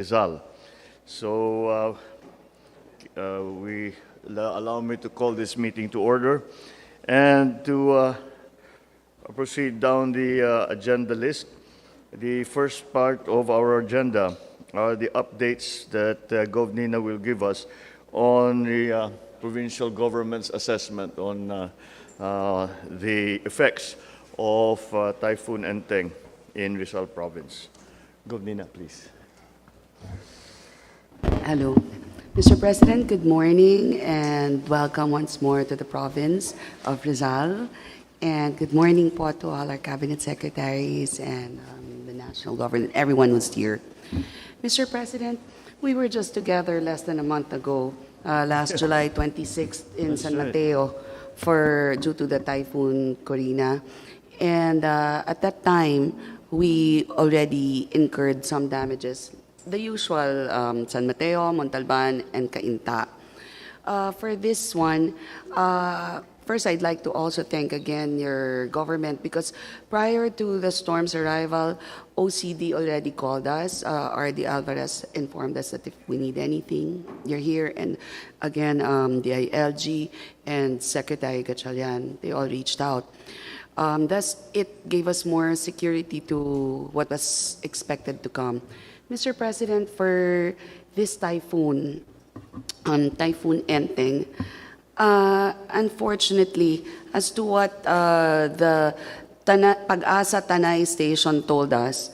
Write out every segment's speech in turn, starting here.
Rizal. So allow me to call this meeting to order and to proceed down the agenda list. The first part of our agenda are the updates that Gov Nina will give us on the provincial government's assessment on the effects of Typhoon Enteng in Rizal Province. Gov Nina, please. Hello. Mr. President, good morning and welcome once more to the province of Rizal. And good morning po to all our cabinet secretaries and the national government, everyone who's here. Mr. President, we were just together less than a month ago, last July 26th in San Mateo due to the Typhoon Corina. And at that time, we already incurred some damages. The usual San Mateo, Montalban, and Cainta. For this one, first I'd like to also thank again your government because prior to the storm's arrival, OCD already called us. RD Alvarez informed us that if we need anything, you're here. And again, the ILG and Secretary Gatchalian, they all reached out. Thus, it gave us more security to what was expected to come. Mr. President, for this typhoon, Typhoon Enteng, unfortunately, as to what the Pag-asa Tanay station told us,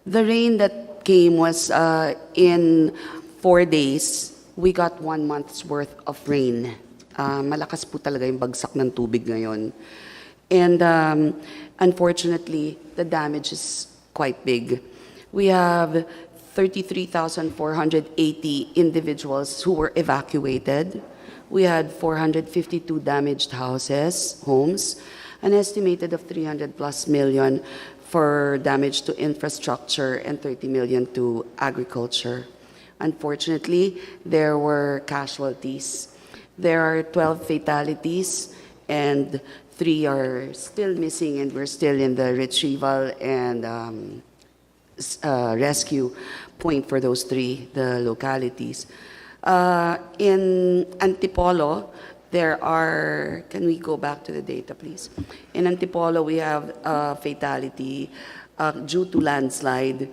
the rain that came was in 4 days, we got 1 month's worth of rain. Malakas po talaga yung bagsak ng tubig ngayon. And unfortunately, the damage is quite big. We have 33,480 individuals who were evacuated. We had 452 damaged homes, an estimated of 300+ million for damage to infrastructure and 30 million to agriculture. Unfortunately, there were casualties. There are 12 fatalities and 3 are still missing, and we're still in the retrieval and rescue point for those 3, the localities. In Antipolo, there are, can we go back to the data, please? In Antipolo, we have a fatality due to landslide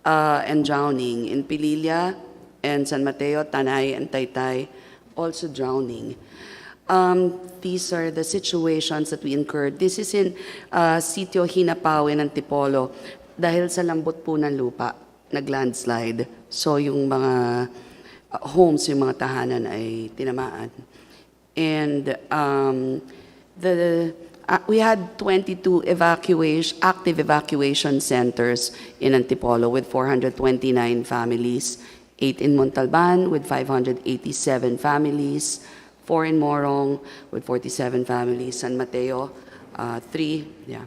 and drowning. In Pililla and San Mateo, Tanay, and Taytay, also drowning. These are the situations that we incurred. This is in Sitio Hinapao in Antipolo. Dahil sa lambot po ng lupa, nag-landslide. So yung mga homes, yung mga tahanan ay tinamaan. And we had 22 active evacuation centers in Antipolo with 429 families, 8 in Montalban with 587 families, 4 in Morong with 47 families, San Mateo, 3, yeah.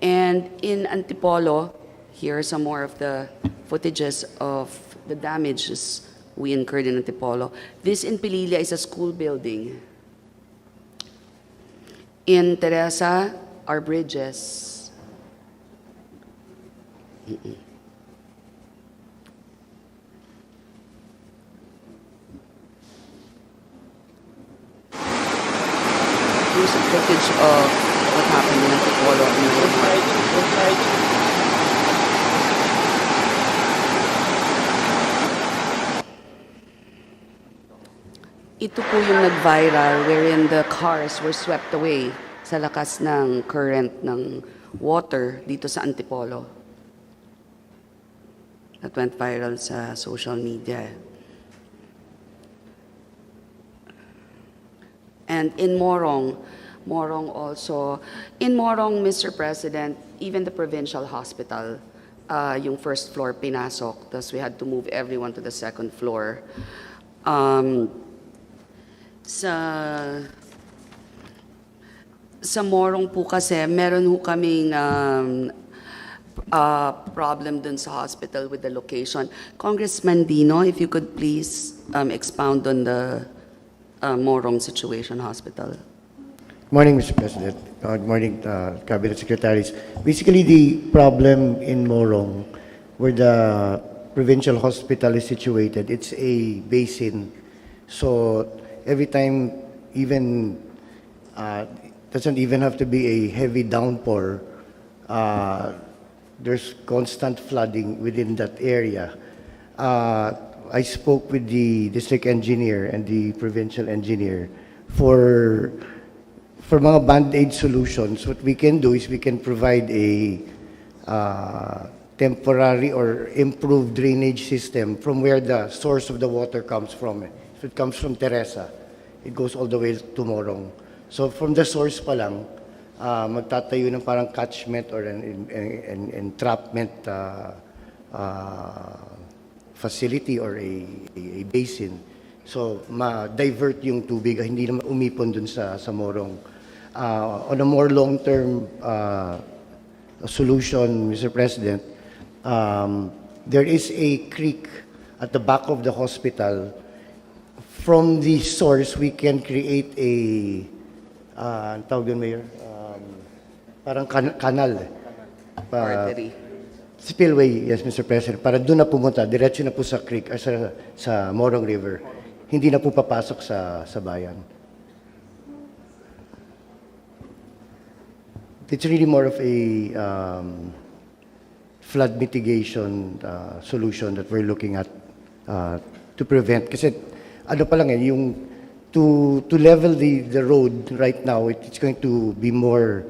And in Antipolo, here are some more of the footages of the damages we incurred in Antipolo. This in Pililla is a school building. In Teresa are bridges. Here's a footage of what happened in Antipolo. Ito po yung nag-viral wherein the cars were swept away sa lakas ng current ng water dito sa Antipolo. That went viral sa social media. And in Morong also, in Morong, Mr. President, even the provincial hospital, yung first floor pinasok, thus we had to move everyone to the second floor. Sa Morong po kasi, meron ho kaming problem dun sa hospital with the location. Congressman Dino, if you could please expound on the Morong Situation Hospital. Good morning, Mr. President. Good morning, Cabinet Secretaries. Basically, the problem in Morong were the provincial hospital is situated, it's a basin. So every time, even doesn't even have to be a heavy downpour, there's constant flooding within that area. I spoke with the district engineer and the provincial engineer for mga band-aid solutions. What we can do is we can provide a temporary or improved drainage system from where the source of the water comes from. If it comes from Teresa, it goes all the way to Morong. So from the source pa lang, magtatayo ng parang catchment or an entrapment facility or a basin. So ma-divert yung tubig, hindi naman umipon dun sa Morong. On a more long-term solution, Mr. President, there is a creek at the back of the hospital. From the source, we can create a tawag doon, Mayor? Parang kanal. Artery. Spillway, yes, Mr. President. Para doon na pumunta, diretso na po sa creek, sa Morong River. Hindi na po papasok sa bayan. It's really more of a flood mitigation solution that we're looking at to prevent. Kasi ano pa lang yung to level the road right now, it's going to be more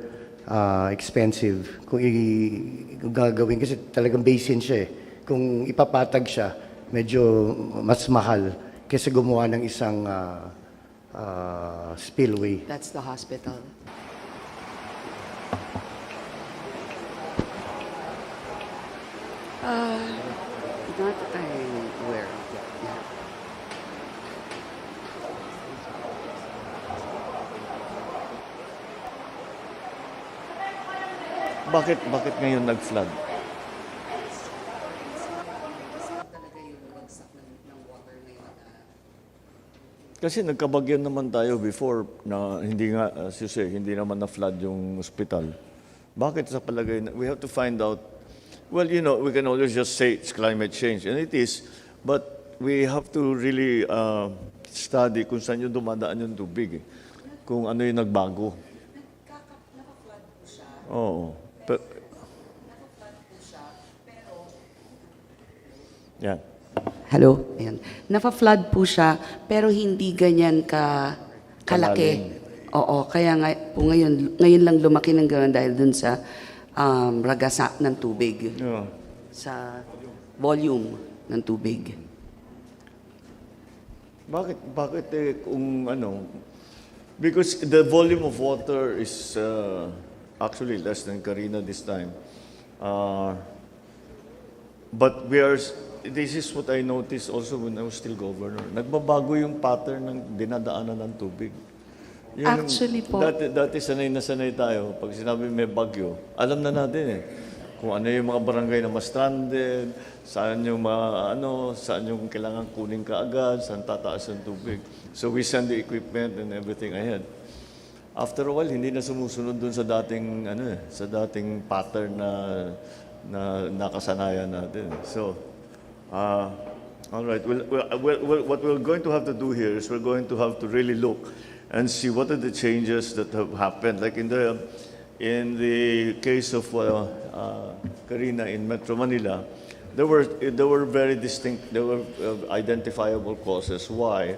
expensive kung gagawin kasi talagang basin siya eh. Kung ipapatag siya, medyo mas mahal kaysa gumawa ng isang spillway. That's the hospital. Not where. Yeah. Bakit ngayon nag-flood? Kasi nagkabagyan naman tayo before na hindi nga, as you say, hindi naman na-flood yung hospital. Bakit sa palagay na, we have to find out, well, you know, we can always just say it's climate change, and it is, but we have to really study kung saan yung dumadaan yung tubig, eh. Kung ano yung nagbago. Naka-flood po siya. Oo. Naka-flood po siya, pero... Yan. Hello? Ayan. Nafa-flood po siya, pero hindi ganyan kalaki. Oo, kaya nga po ngayon lang lumaki ng gano'n dahil dun sa ragasa ng tubig. Yeah. Sa volume ng tubig. Bakit kung ano? Because the volume of water is actually less than Karina this time. But this is what I noticed also when I was still governor. Nagbabago yung pattern ng dinadaanan ng tubig. Actually po. Dati sanay na sanay tayo. Pag sinabi may bagyo, alam na natin eh. Kung ano yung mga barangay na ma-stranded, saan yung saan yung kailangan kunin ka agad, saan tataas yung tubig. So we send the equipment and everything ahead. After a while, hindi na sumusunod dun sa dating sa dating pattern na nakasanayan natin. So, all right. Well, what we're going to have to do here is we're going to have to really look and see what are the changes that have happened. Like in the case of Karina in Metro Manila, there were very distinct, there were identifiable causes why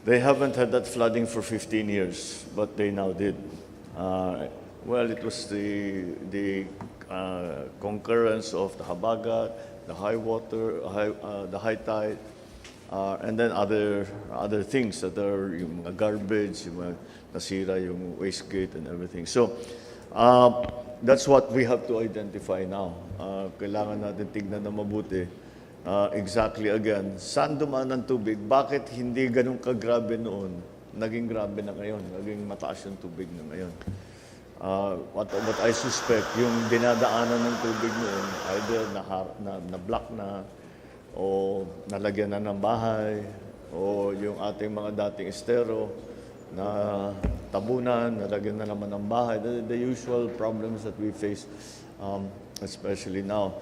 they haven't had that flooding for 15 years, but they now did. Well, it was the concurrence of the Habagat, the high water, the high tide, and then other things that are yung mga garbage, yung mga nasira yung waste gate and everything. So that's what we have to identify now. Kailangan natin tignan na mabuti. Exactly again, saan dumaan ang tubig? Bakit hindi ganun kagrabe noon? Naging grabe na ngayon, naging mataas yung tubig na ngayon. What I suspect, yung dinadaanan ng tubig noon, either na-block na, o nalagyan na ng bahay, o yung ating mga dating estero na tabunan, nalagyan na naman ng bahay. The usual problems that we face, especially now.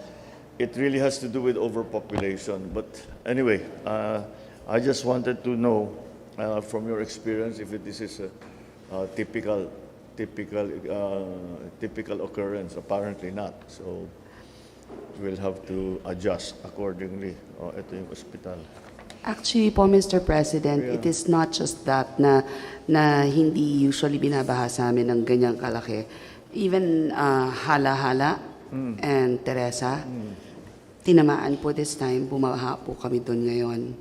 it really has to do with overpopulation. But anyway, I just wanted to know from your experience if this is a typical occurrence. Apparently not. So we'll have to adjust accordingly. Ito yung ospital. Actually po, Mr. President, it is not just that na hindi usually binabaha sa amin ng ganyang kalaki. Even Hala-Hala and Teresa, tinamaan po this time, bumaha po kami doon ngayon.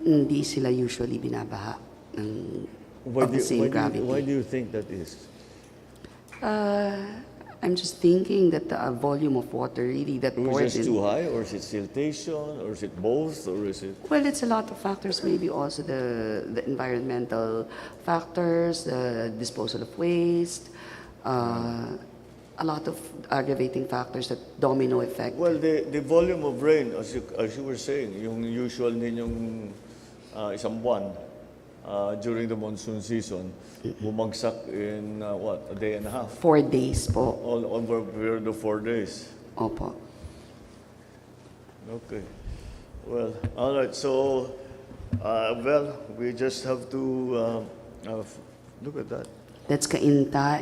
Hindi sila usually binabaha ng of the same gravity. Why do you think that is? I'm just thinking that the volume of water really that Is poured it in. too high, or is it siltation, or is it both, or is it? Well, it's a lot of factors, maybe also the environmental factors, the disposal of waste, a lot of aggravating factors that domino effect. Well, the volume of rain, as you were saying, yung usual ninyong isang buwan during the monsoon season, bumagsak in what, a day and a half? 4 days po. All over a period of 4 days. Opo. Okay. Well, all right. So, well, we just have to look at that. That's Cainta,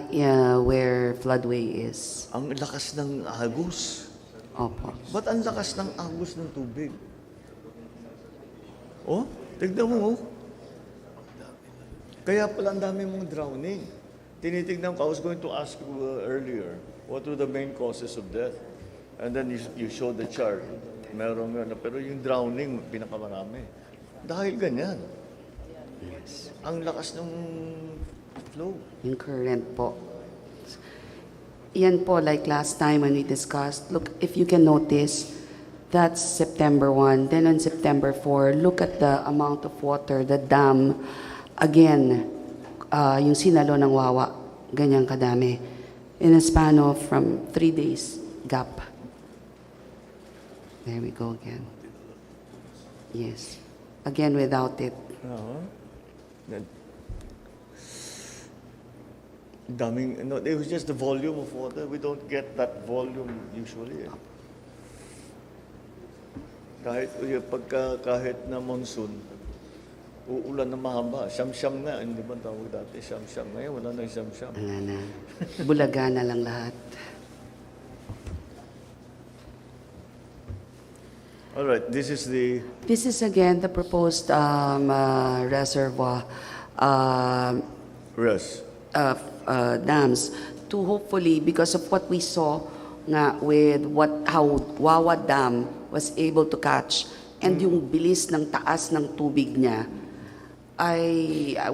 where floodway is. Ang lakas ng agos. Opo. Ba't ang lakas ng agos ng tubig? Oh, tignan mo, oh. Kaya pala ang dami mong drowning. Tinitignan ko, I was going to ask you earlier, what were the main causes of death? And then you showed the chart. Meron nga, pero yung drowning, pinakamarami. Dahil ganyan. Yes. Ang lakas ng flow. Yung current po. Yan po, like last time when we discussed, look, if you can notice, that's September 1. Then on September 4, look at the amount of water, the dam, again, yung sinalo ng Wawa, ganyang kadami. In a span of from 3 days gap. There we go again. Yes. Again, without it. Daming, no, it was just the volume of water. We don't get that volume usually. Kahit na monsoon, uulan na mahaba. Siyam-siyam na, hindi ba tawag dati? Siyam-siyam. Ngayon, wala na yung siyam-siyam. Wala na. Bulaga na lang lahat. All right, this is the... This is again the proposed reservoir Rest. dams to hopefully, because of what we saw nga with how Wawa Dam was able to catch and yung bilis ng taas ng tubig niya,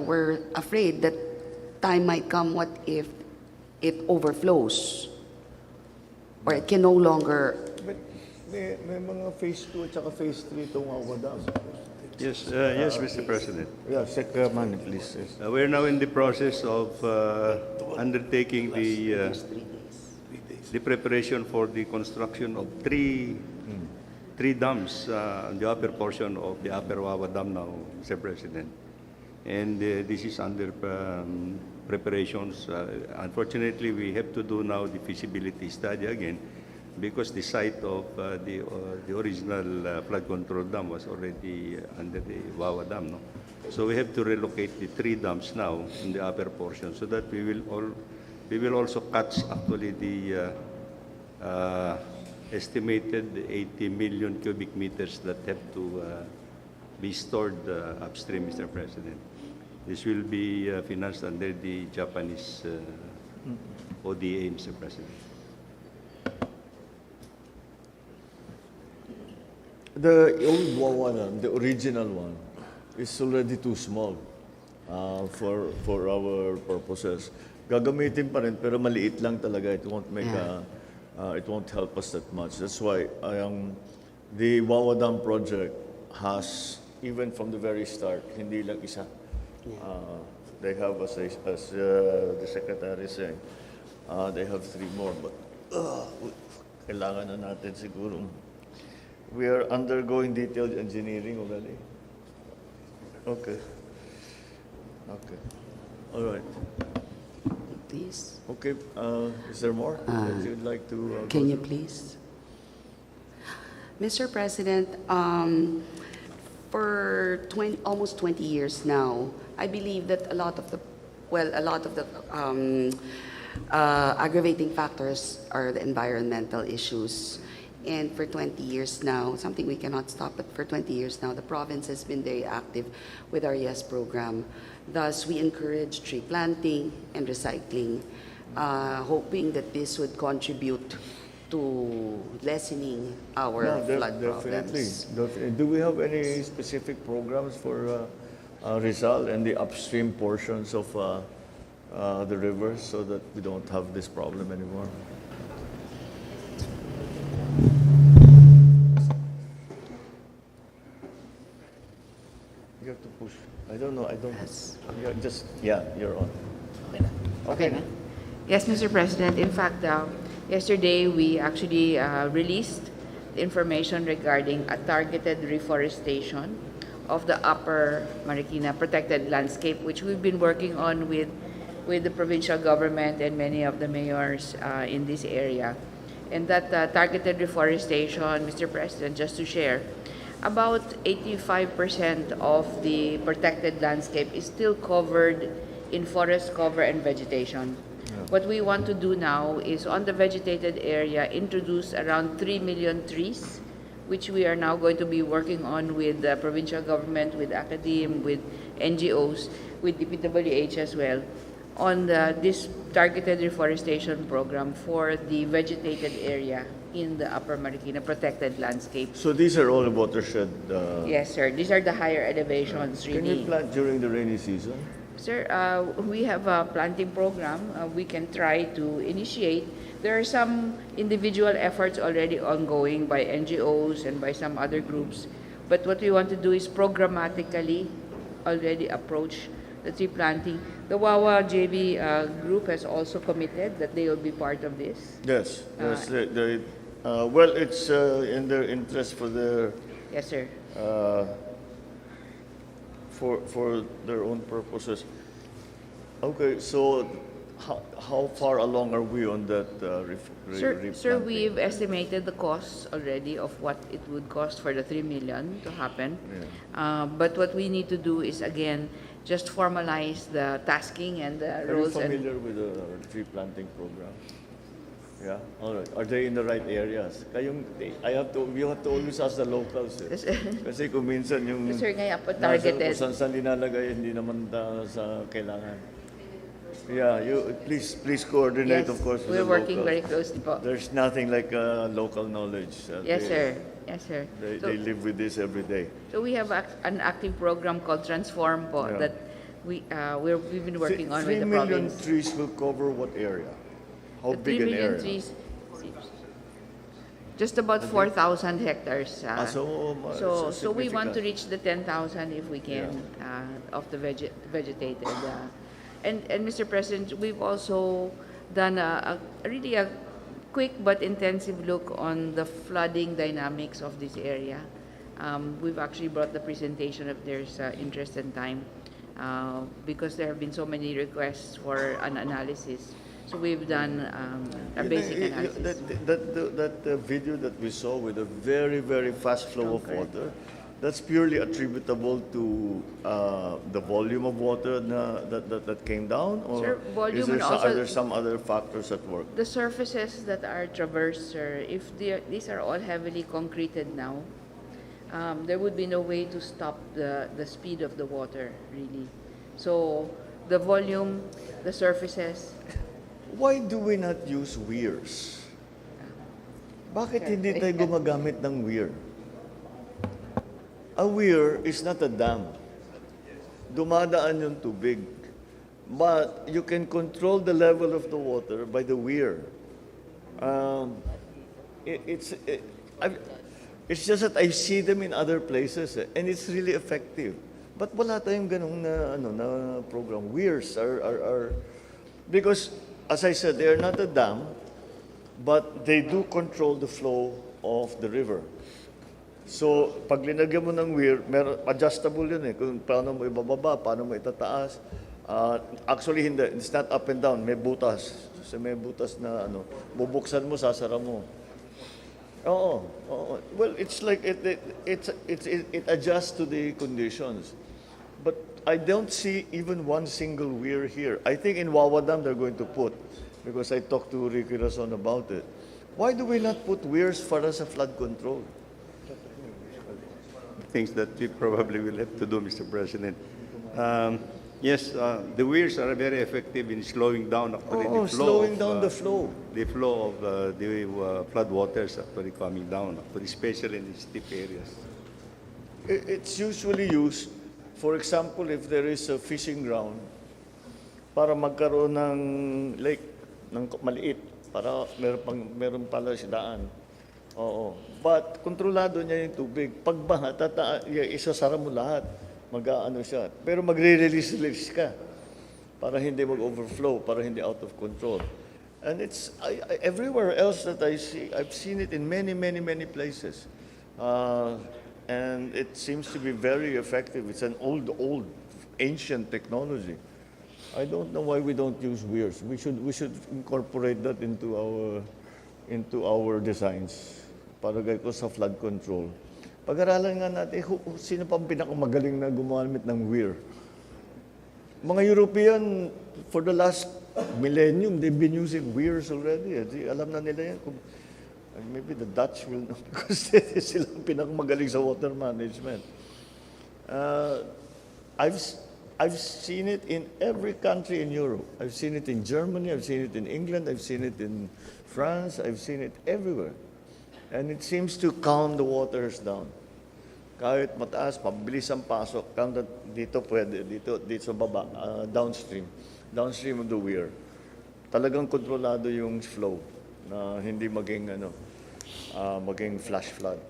we're afraid that time might come what if it overflows or it can no longer. But may mga phase 2 at saka phase 3 itong Wawa Dam. Yes, yes, Mr. President. Yeah, Secretary, please. Yes. We're now in the process of undertaking the preparation for the construction of three dams on the upper portion of the Upper Wawa Dam now, Mr. President. And this is under preparations. Unfortunately, we have to do now the feasibility study again, because the site of the original flood control dam was already under the Wawa Dam, no? So we have to relocate the 3 dams now in the upper portion, so that we will also catch actually the estimated 80 million cubic meters that have to be stored upstream, Mr. President. This will be financed under the Japanese ODA, Mr. President. The old Wawa Dam, the original one, is already too small for our purposes. Gagamitin pa rin, pero maliit lang talaga. It won't make it won't help us that much. That's why the Wawa Dam project has, even from the very start, hindi lang isa. They have, as the Secretary saying, they have 3 more. But kailangan na natin siguro. We are undergoing detailed engineering already. Okay. Okay. All right. Please. Okay. Is there more that you'd like to? Can you please? Mr. President, for almost 20 years now, I believe that a lot of the aggravating factors are the environmental issues. And for 20 years now, something we cannot stop, but for 20 years now, the province has been very active with our YES program. Thus, we encourage tree planting and recycling, hoping that this would contribute to lessening our flood definitely. problems. Do we have any specific programs for Rizal and the upstream portions of the rivers so that we don't have this problem anymore? You have to push. I don't know. I don't. Yes. You're on. Okay na? Yes, Mr. President. In fact, yesterday we actually released the information regarding a targeted reforestation of the Upper Marikina protected landscape, which we've been working on with the provincial government and many of the mayors in this area. And that targeted reforestation, Mr. President, just to share, about 85% of the protected landscape is still covered in forest cover and vegetation. What we want to do now is on the vegetated area, introduce around 3 million trees, which we are now going to be working on with the provincial government, with academe, with NGOs, with DPWH as well, on this targeted reforestation program for the vegetated area in the Upper Marikina protected landscape. So these are all watershed. Yes, sir. These are the higher elevations, Can really. you plant during the rainy season? Sir, we have a planting program we can try to initiate. There are some individual efforts already ongoing by NGOs and by some other groups. But what we want to do is programmatically already approach the tree planting. The Wawa JV group has also committed that they will be part of this. Yes. Well, it's in their interest for their Yes, sir. for their own purposes. Okay, so how far along are we on that Sir, replanting? we've estimated the cost already of what it would cost for the 3 million to happen. But what we need to do is, again, just formalize the tasking and the Are you roles. familiar with the tree planting program? Yeah. All right. Are they in the right areas? You have to always ask the locals. Eh. Kasi kung minsan yung Sir, ngayon po nasa targeted. kung saan linalagay, hindi naman sa kailangan. Yeah, please coordinate, Yes, of course, with we're the working locals. very closely po. There's nothing like local knowledge. Yes, sir. Yes, sir. They live with this every day. So we have an active program called Transform po Yeah. that we've been working on with 3 the million province. trees will cover what area? How The big 3 an million area? trees, just about 4,000 hectares. So we want to reach the 10,000 if we can of the vegetated. And Mr. President, we've also done really a quick but intensive look on the flooding dynamics of this area. We've actually brought the presentation if there's interest and time, because there have been so many requests for an analysis. So we've done a basic analysis. That video that we saw with a very, very fast flow of water, that's purely attributable to the volume of water that came down? Or Sir, volume is there and also- are there some other factors at work? The surfaces that are traversed, sir, if these are all heavily concreted now, there would be no way to stop the speed of the water, really. So the volume, the surfaces. Why do we not use weirs? Bakit hindi tayo gumagamit ng weir? A weir is not a dam. Dumadaan yung tubig. But you can control the level of the water by the weir. It's just that I see them in other places and it's really effective. But wala tayong ganong na program. Weirs are because, as I said, they are not a dam, but they do control the flow of the river. So, pag linagyan mo ng weir, adjustable yun eh. Kung paano mo ibababa, paano mo itataas. Actually, hindi. It's not up and down. May butas. So, may butas na bubuksan mo, sasara mo. Well, it's like it adjusts to the conditions. But I don't see even one single weir here. I think in Wawa Dam they're going to put, because I talked to Ricky Razon about it. Why do we not put weirs for us a flood control? Things that we probably will have to do, Mr. President. Yes, the weirs are very effective in slowing down actually the flow. Slowing down the flow. The flow of the flood waters actually coming down, actually, especially in the steep areas. It's usually used, for example, if there is a fishing ground, para magkaroon ng lake, ng maliit, para meron pala sidaan. Oo. But kontrolado niya yung tubig. Pag baha, isasara mo lahat. Mag-aano siya. Pero magre-release ka para hindi mag-overflow, para hindi out of control. And it's everywhere else that I see, I've seen it in many, many, many places. And it seems to be very effective. It's an old, ancient technology. I don't know why we don't use weirs. We should incorporate that into our designs para ko sa flood control. Pag-aralan nga natin, sino pa ang pinakamagaling na gumamit ng weir? Mga European, for the last millennium, they've been using weirs already. Alam na nila yan. Maybe the Dutch will know because sila ang pinakamagaling sa water management. I've seen it in every country in Europe. I've seen it in Germany, I've seen it in England, I've seen it in France, I've seen it everywhere. And it seems to calm the waters down. Kahit mataas, mabilis ang pasok. Dito pwede, dito sa baba, downstream of the weir. Talagang kontrolado yung flow na hindi maging flash flood.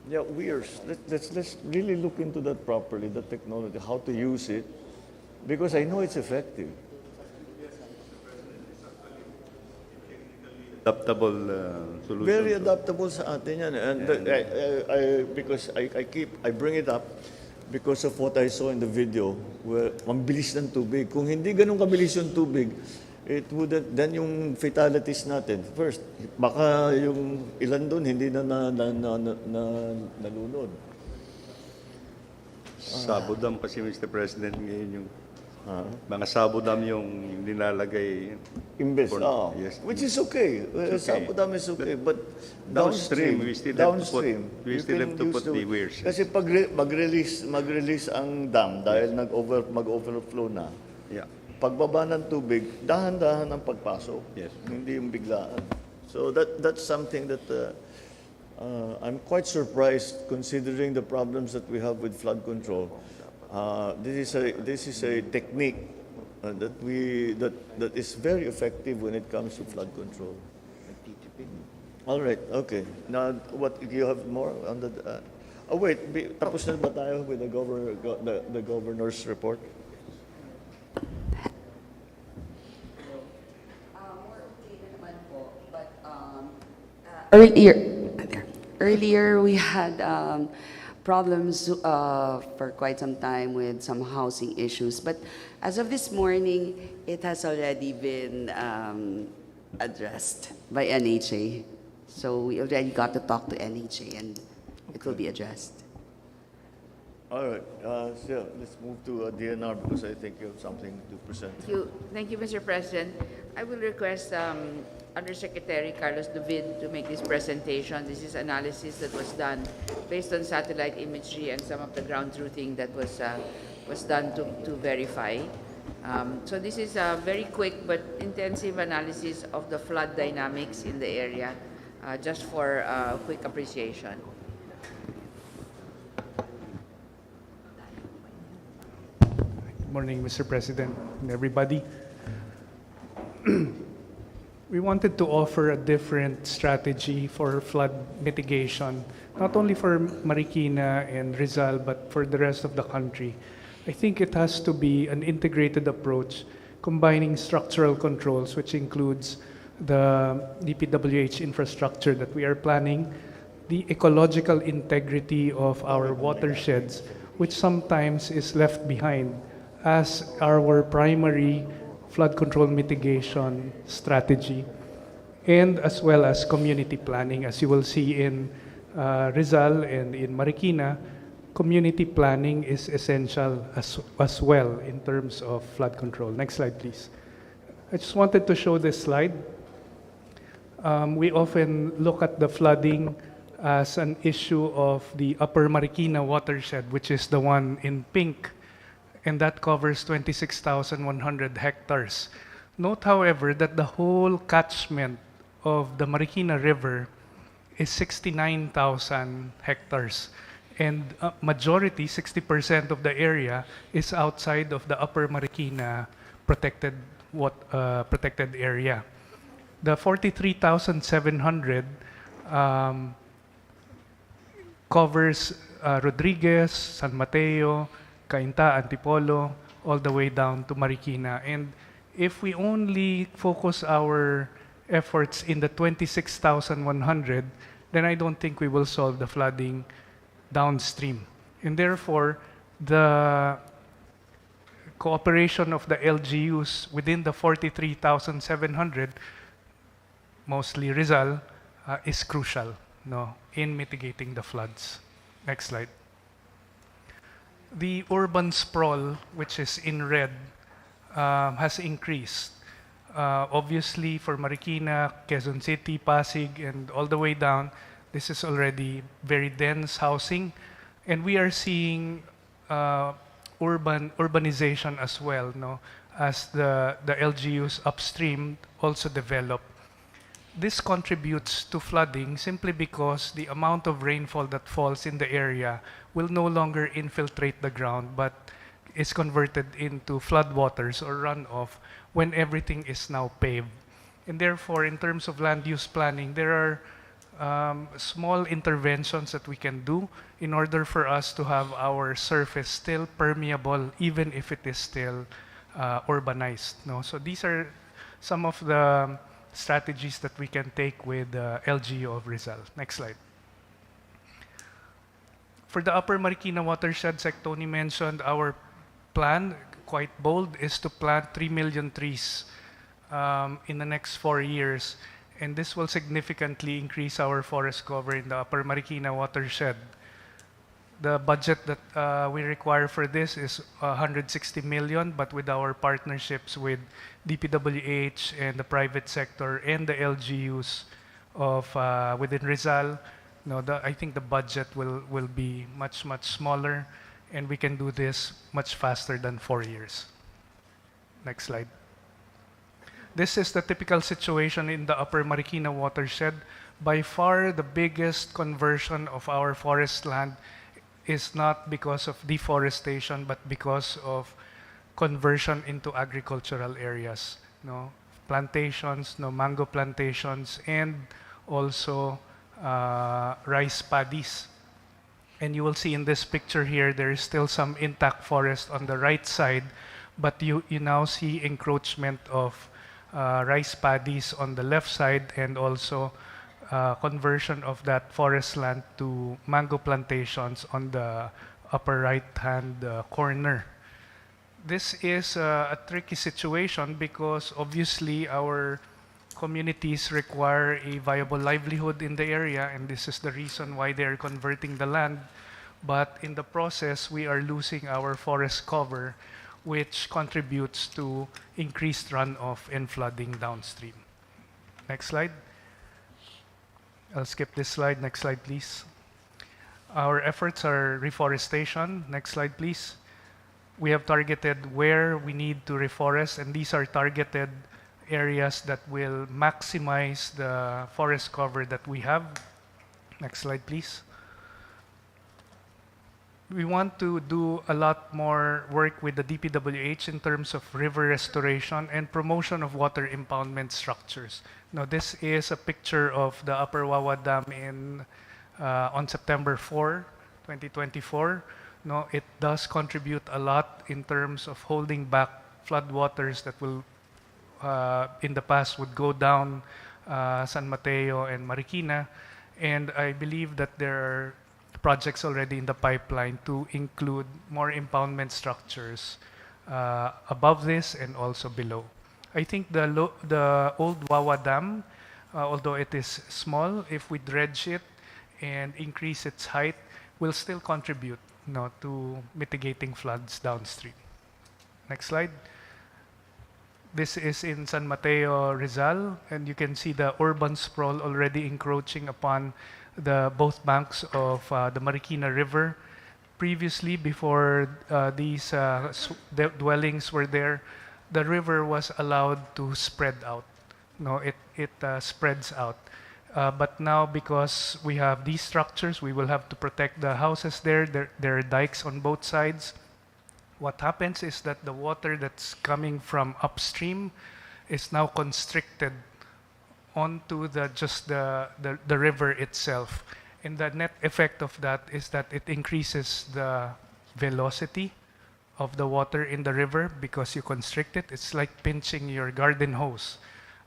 Yeah, weirs. Let's really look into that properly, the technology, how to use it, because I know it's effective. Adaptable solution. Very adaptable sa atin yan. And because I bring it up because of what I saw in the video, where mabilis ng tubig. Kung hindi ganun kabilis yung tubig, it wouldn't, then yung fatalities natin, first, baka yung ilan doon hindi na nalunod. Sabodam kasi, Mr. President, ngayon yung mga sabodam yung nilalagay. Imbes, Yes. which is okay. Sabodam is okay, but Downstream, we still have to put the weirs. Kasi pag mag-release ang dam dahil mag-overflow na, Yeah. pagbaba ng tubig, dahan-dahan ang pagpasok. Yes. Hindi yung biglaan. So that's something that I'm quite surprised considering the problems that we have with flood control. This is a technique that is very effective when it comes to flood control. All right, okay. Now, what you have more on the? Wait, tapos na ba tayo with the governor's report? Earlier, we had problems for quite some time with some housing issues, but as of this morning, it has already been addressed by NHA. So we already got to talk to NHA, and it will be addressed. All right, so let's move to DNR because I think you have something to present. Thank you, Mr. President. I will request Undersecretary Carlos David to make this presentation. This is analysis that was done based on satellite imagery and some of the ground truthing that was done to verify. So this is a very quick but intensive analysis of the flood dynamics in the area, just for quick appreciation. Good morning, Mr. President and everybody. We wanted to offer a different strategy for flood mitigation, not only for Marikina and Rizal, but for the rest of the country. I think it has to be an integrated approach, combining structural controls, which includes the DPWH infrastructure that we are planning, the ecological integrity of our watersheds, which sometimes is left behind as our primary flood control mitigation strategy, and as well as community planning. As you will see in Rizal and in Marikina, community planning is essential as well in terms of flood control. Next slide, please. I just wanted to show this slide. We often look at the flooding as an issue of the Upper Marikina watershed, which is the one in pink, and that covers 26,100 hectares. Note, however, that the whole catchment of the Marikina River is 69,000 hectares, and majority, 60% of the area, is outside of the Upper Marikina protected area. The 43,700 covers Rodriguez, San Mateo, Cainta, Antipolo, all the way down to Marikina. And if we only focus our efforts in the 26,100, then I don't think we will solve the flooding downstream. And therefore, the cooperation of the LGUs within the 43,700, mostly Rizal, is crucial, no, in mitigating the floods. Next slide. The urban sprawl, which is in red, has increased. Obviously, for Marikina, Quezon City, Pasig, and all the way down, this is already very dense housing. And we are seeing urbanization as well, no, as the LGUs upstream also develop. This contributes to flooding simply because the amount of rainfall that falls in the area will no longer infiltrate the ground, but is converted into floodwaters or runoff when everything is now paved. And therefore, in terms of land use planning, there are small interventions that we can do in order for us to have our surface still permeable, even if it is still urbanized. No? So these are some of the strategies that we can take with the LGU of Rizal. Next slide. For the Upper Marikina watershed, like Tony mentioned, our plan, quite bold, is to plant 3 million trees in the next 4 years. And this will significantly increase our forest cover in the Upper Marikina watershed. The budget that we require for this is 160 million, but with our partnerships with DPWH and the private sector and the LGUs of within Rizal, I think the budget will be much smaller, and we can do this much faster than 4 years. Next slide. This is the typical situation in the Upper Marikina watershed. By far, the biggest conversion of our forest land is not because of deforestation, but because of conversion into agricultural areas. No? Plantations, mango plantations, and also rice paddies. And you will see in this picture here, there is still some intact forest on the right side, but you now see encroachment of rice paddies on the left side, and also conversion of that forest land to mango plantations on the upper right-hand corner. This is a tricky situation because obviously our communities require a viable livelihood in the area, and this is the reason why they are converting the land. But in the process, we are losing our forest cover, which contributes to increased runoff and flooding downstream. Next slide. I'll skip this slide. Next slide, please. Our efforts are reforestation. Next slide, please. We have targeted where we need to reforest, and these are targeted areas that will maximize the forest cover that we have. Next slide, please. We want to do a lot more work with the DPWH in terms of river restoration and promotion of water impoundment structures. Now, this is a picture of the Upper Wawa Dam on September 4, 2024. No, it does contribute a lot in terms of holding back floodwaters that will, in the past, would go down San Mateo and Marikina. And I believe that there are projects already in the pipeline to include more impoundment structures above this and also below. I think the old Wawa Dam although it is small, if we dredge it and increase its height, will still contribute, to mitigating floods downstream. Next slide. This is in San Mateo, Rizal, and you can see the urban sprawl already encroaching upon the both banks of the Marikina River. Previously, before these dwellings were there, the river was allowed to spread out. No, it spreads out. But now, because we have these structures, we will have to protect the houses there. There are dikes on both sides. What happens is that the water that's coming from upstream is now constricted onto the river itself. And the net effect of that is that it increases the velocity of the water in the river because you constrict it. It's like pinching your garden hose,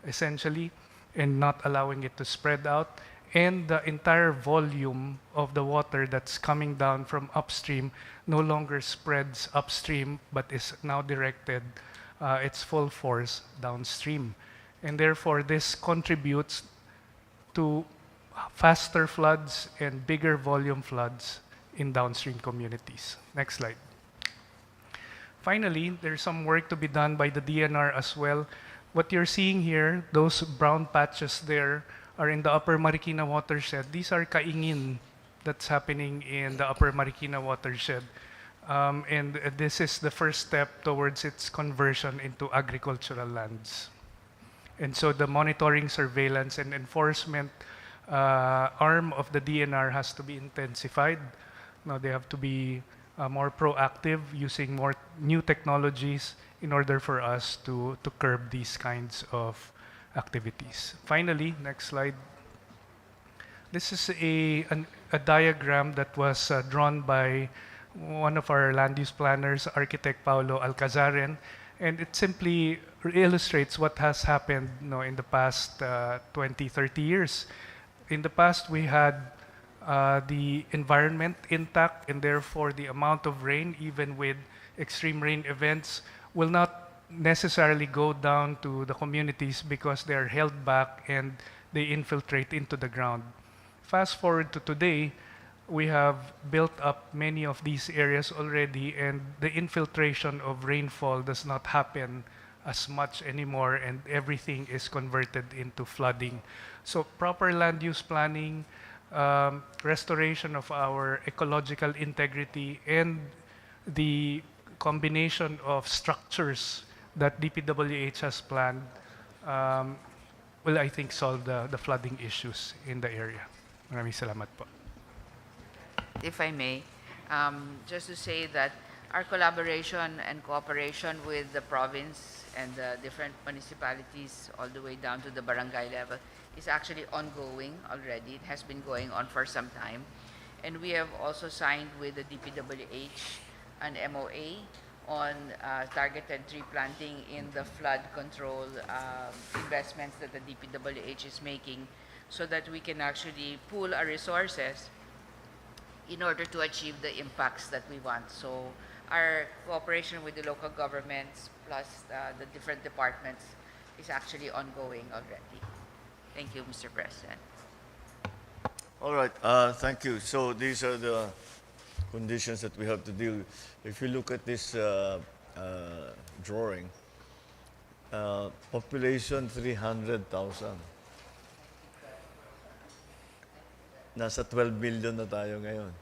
essentially, and not allowing it to spread out. And the entire volume of the water that's coming down from upstream no longer spreads upstream, but is now directed its full force downstream. And therefore, this contributes to faster floods and bigger volume floods in downstream communities. Next slide. Finally, there's some work to be done by the DENR as well. What you're seeing here, those brown patches there, are in the Upper Marikina watershed. These are kaingin that's happening in the Upper Marikina watershed. And this is the first step towards its conversion into agricultural lands. And so the monitoring, surveillance, and enforcement arm of the DENR has to be intensified. Now they have to be more proactive, using more new technologies in order for us to curb these kinds of activities. Finally, next slide. This is a diagram that was drawn by one of our land use planners, architect Paulo Alcazaren, and it simply illustrates what has happened in the past 20, 30 years. In the past, we had the environment intact, and therefore the amount of rain, even with extreme rain events, will not necessarily go down to the communities because they are held back and they infiltrate into the ground. Fast forward to today, we have built up many of these areas already, and the infiltration of rainfall does not happen as much anymore, and everything is converted into flooding. So proper land use planning, restoration of our ecological integrity, and the combination of structures that DPWH has planned will, I think, solve the flooding issues in the area. Maraming salamat po. If I may, just to say that our collaboration and cooperation with the province and the different municipalities all the way down to the barangay level is actually ongoing already. It has been going on for some time. And we have also signed with the DPWH an MOA on targeted tree planting in the flood control investments that the DPWH is making, so that we can actually pool our resources in order to achieve the impacts that we want. So our cooperation with the local governments plus the different departments is actually ongoing already. Thank you, Mr. President. All right, thank you. So these are the conditions that we have to deal with. If you look at this drawing, population 300,000. Nasa 12 million na tayo ngayon.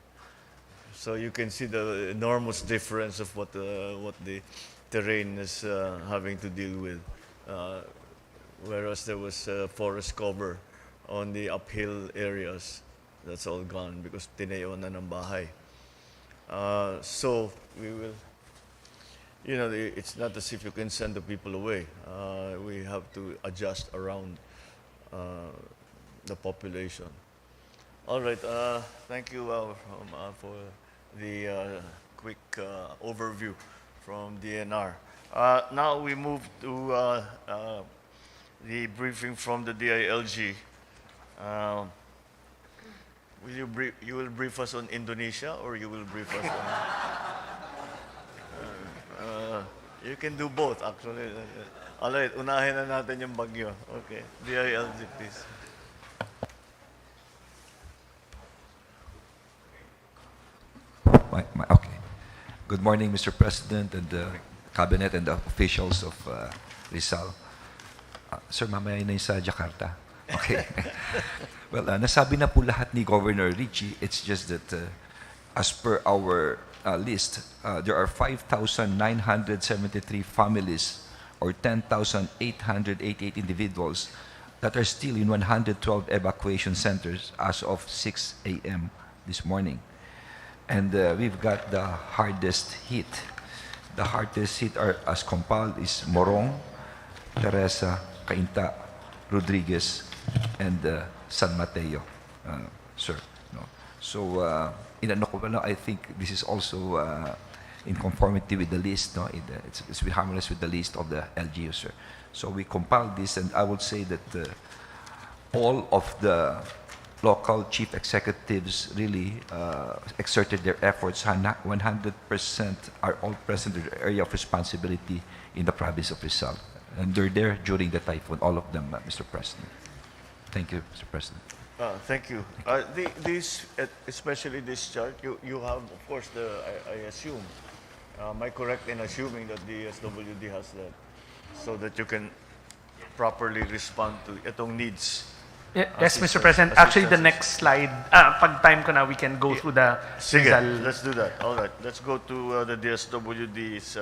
So you can see the enormous difference of what the terrain is having to deal with. Whereas there was forest cover on the uphill areas, that's all gone because tinayo na ng bahay. So we will, it's not as if you can send the people away. We have to adjust around the population. All right, thank you for the quick overview from DNR. Now we move to the briefing from the DILG. You will brief us on Indonesia, or you will brief us on You can do both, actually. Alright, unahin na natin yung bagyo. Okay. DILG, please. Okay. Good morning, Mr. President and the Cabinet and the officials of Rizal. Sir, mamaya na yun sa Jakarta. Okay. Well, nasabi na po lahat ni Governor Richie. It's just that as per our list, there are 5,973 families or 10,888 individuals that are still in 112 evacuation centers as of 6 a.m. this morning. And we've got the hardest hit. The hardest hit are, as compiled, is Morong, Teresa, Cainta, Rodriguez, and San Mateo, sir. No. So, I think this is also in conformity with the list. No? It's harmonious with the list of the LGU, sir. So we compiled this, and I would say that all of the local chief executives really exerted their efforts. 100% are all present in the area of responsibility in the province of Rizal. And they're there during the typhoon, all of them, Mr. President. Thank you, Mr. President. Thank you. This, especially this chart, you have, of course, I assume, am I correct in assuming that the SWD has that, so that you can properly respond to itong needs? Yes, Mr. President. Actually, the next slide, pag time ko na, we can go through the Sige, Rizal. let's do that. All right, let's go to the DSWD's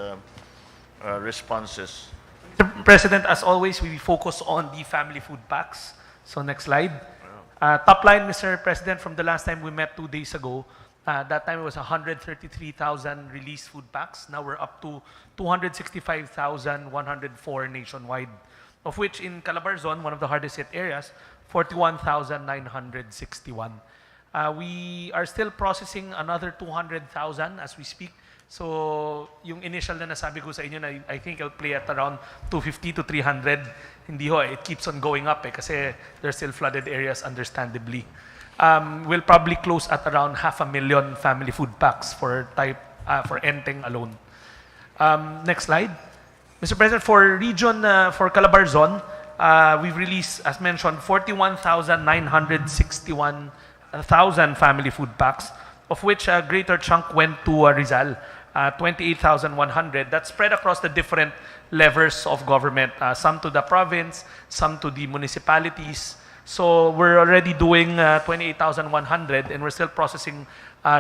responses. Mr. President, as always, we focus on the family food packs. So next slide. Top line, Mr. President, from the last time we met 2 days ago, that time it was 133,000 released food packs. Now we're up to 265,104 nationwide, of which in Calabarzon, one of the hardest hit areas, 41,961. We are still processing another 200,000 as we speak. So, yung initial na nasabi ko sa inyo na I think it'll play at around 250 to 300. Hindi ho, it keeps on going up kasi there's still flooded areas understandably. We'll probably close at around 500,000 family food packs for Enteng alone. Next slide. Mr. President, for region, for Calabarzon, we've released, as mentioned, 41,961,000 family food packs, of which a greater chunk went to Rizal, 28,100. That's spread across the different levels of government, some to the province, some to the municipalities. So we're already doing 28,100, and we're still processing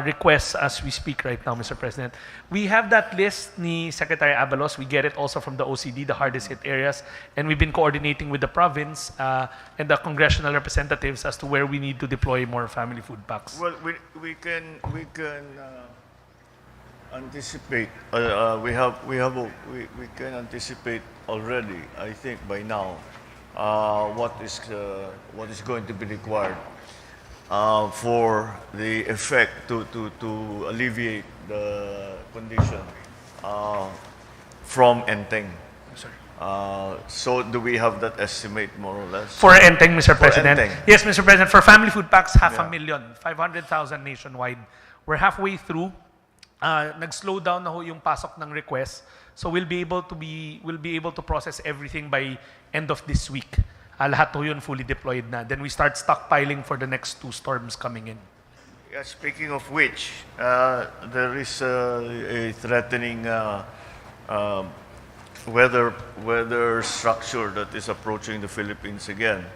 requests as we speak right now, Mr. President. We have that list ni Secretary Abalos. We get it also from the OCD, the hardest hit areas, and we've been coordinating with the province and the congressional representatives as to where we need to deploy more family food packs. Well, we can anticipate. We can anticipate already. I think by now what is going to be required for the effect to alleviate the condition from Enteng. So do we have that estimate more or less? For Enteng, Mr. President. Enteng. Yes, Mr. President. For family food packs, 500,000, 500,000 nationwide. We're halfway through. Nag-slow down na ho yung pasok ng request. So we'll be able to process everything by end of this week. Lahat ho yun fully deployed na. Then we start stockpiling for the next 2 storms coming in. Yeah, speaking of which, there is a threatening weather structure that is approaching the Philippines again,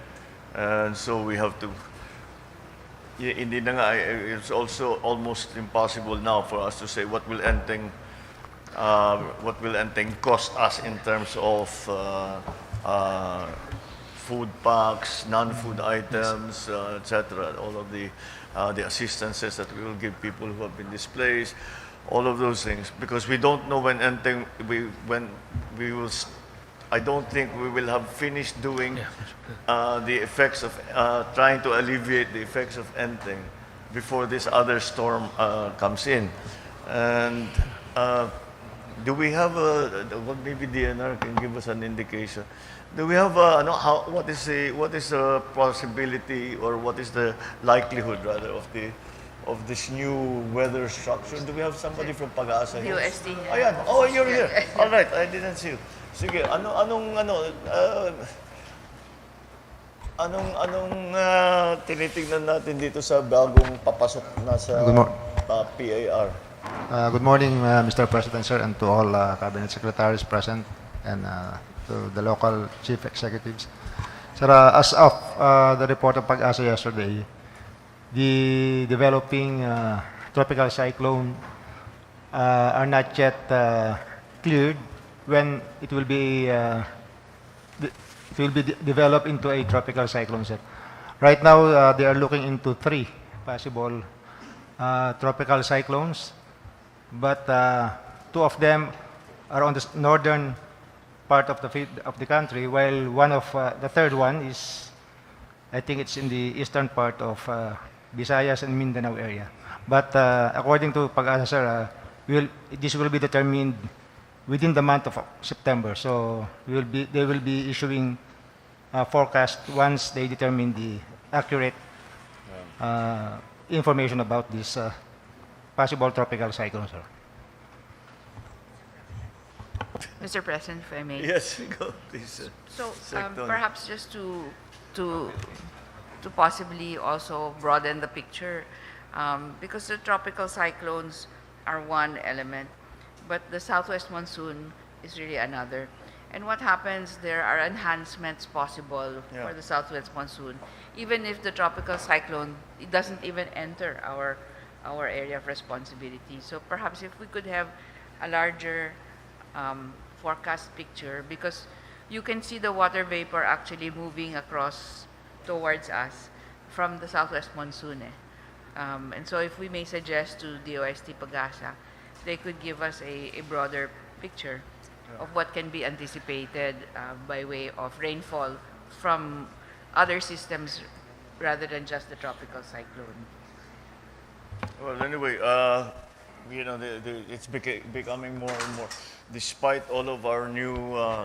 and so we have to. Hindi na nga, it's also almost impossible now for us to say what will Enteng cost us in terms of food packs, non-food items, etc. All of the assistances that we will give people who have been displaced, all of those things, because we don't know when Enteng I don't think we will have finished doing the effects of trying to alleviate the effects of Enteng before this other storm comes in. And do we have maybe DNR can give us an indication? Do we have what is the possibility or what is the likelihood rather of the of this new weather structure. Do we have somebody from Pag-asa here? DOST. Ayan. Oh, you're here. All right, I didn't see you. Sige, anong tinitingnan natin dito sa bagong papasok na sa PAR? Good morning, Mr. President, sir, and to all cabinet secretaries present and to the local chief executives. Sir, as of the report of Pag-asa yesterday, the developing tropical cyclone are not yet cleared when it will be developed into a tropical cyclone, sir. Right now, they are looking into 3 possible tropical cyclones, but 2 of them are on the northern part of the country, while the third one is, I think it's in the eastern part of Visayas and Mindanao area. But according to Pag-asa, sir, this will be determined within the month of September. So they will be issuing forecast once they determine the accurate information about this possible tropical cyclone, sir. Mr. President, if I may. Yes, go please. So Second. perhaps just to possibly also broaden the picture, because the tropical cyclones are one element, but the southwest monsoon is really another. And what happens, there are enhancements possible for the southwest monsoon, even if the tropical cyclone, it doesn't even enter our area of responsibility. So perhaps if we could have a larger forecast picture, because you can see the water vapor actually moving across towards us from the southwest monsoon. And so if we may suggest to DOST Pag-asa, they could give us a broader picture of what can be anticipated by way of rainfall from other systems rather than just the tropical cyclone. Well, anyway, it's becoming more and more. Despite all of our new